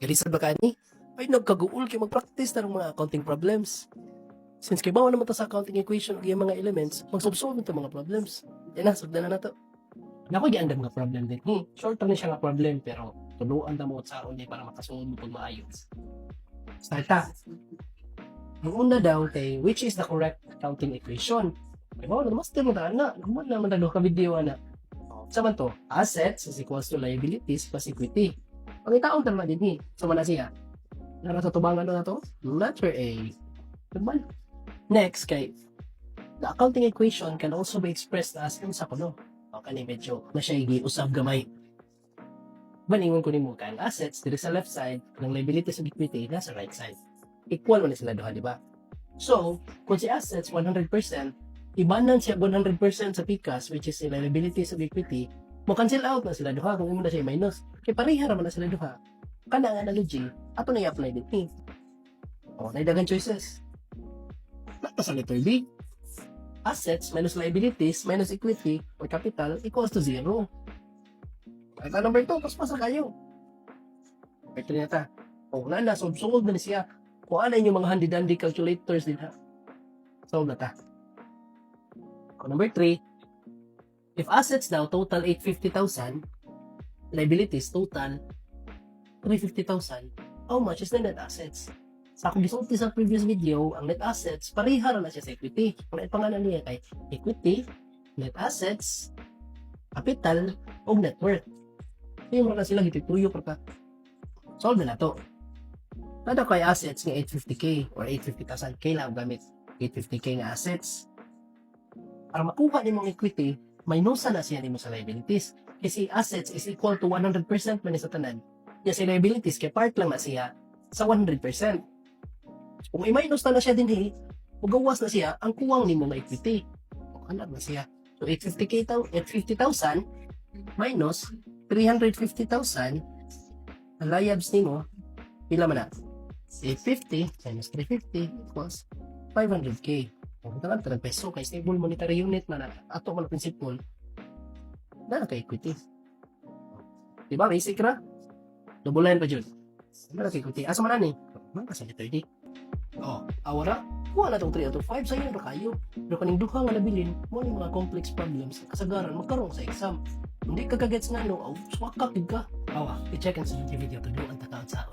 Kalisad ba ka ni? Ay nagkaguol kay mag-practice na ng mga accounting problems. Since kay bawa naman ta sa accounting equation ug mga elements, mag-solve ito mga problems. Yan na, sugdan na nato. Nako gianda mga problem din. Short term na siya nga problem pero tuluan ta mo sa unya para makasolve mo pag maayos. Start ta. Ang una daw kay which is the correct accounting equation? Kay bawa na master mo ta na, guman na man ta ka video na. Sa man to, assets is equals to liabilities plus equity. Ang itaon tama din ni. So man na siya. Nara sa tubangan na to? Letter A. Diba? Next, kay the accounting equation can also be expressed as sa kuno. O kani medyo na siya giusab gamay. Baningon ko nimo kan assets diri sa left side, ng liabilities ug equity na sa right side. Equal man sila duha, di ba? So, kung si assets 100%, ibanan siya 100% sa pikas which is liabilities ug equity, mo cancel out na sila duha kung imo na siya minus. Kay pareha ra man na sila duha. Kana nga analogy, ato na i-apply din ni. O, naidagan choices. Nata sa letter B. Assets minus liabilities minus equity or capital equals to 0. Ito number 2, paspasa kayo. Ito na ta. O, na, solve na siya. Kung ano yung mga handy-dandy calculators din ha. Solve na ta. O, number 3. If assets daw total 850,000, liabilities total 350,000, how much is the net assets? Sa akong gisulti sa previous video, ang net assets, parihara na siya sa equity. Ang pangalan niya kay equity, net assets, capital, o net worth. So yung mga sila gitituyo para solve na to. Nada kay assets nga 850k or 850,000k lang gamit 850k nga assets. Para makuha ni mong equity, minusa na siya nimo sa liabilities. Kasi assets is equal to 100% man sa tanan. Yung sa liabilities, kay part lang na siya sa 100%. Kung i-minus na siya din magawas na siya ang kuwang ni mga equity. O alam na siya. So 850,000 minus 350,000 ang liabs ni mo, pila man na? 850 minus 350 equals 500k. Kung ito lang, peso kay stable monetary unit na ato man principle na naka-equity. Diba? Basic ra? Double line pa dyan. Ano naka-equity? Asa man na ni? Mga kasi 30. Oh, awara, kuha na itong 3 out of 5 sa iyo na kayo. Pero kaning duha nga nabilin, mo yung mga complex problems kasagaran magkaroon sa exam. Hindi ka kagets nga no, swakak ka. Awa, i-check ang sa video to do ang takaot sa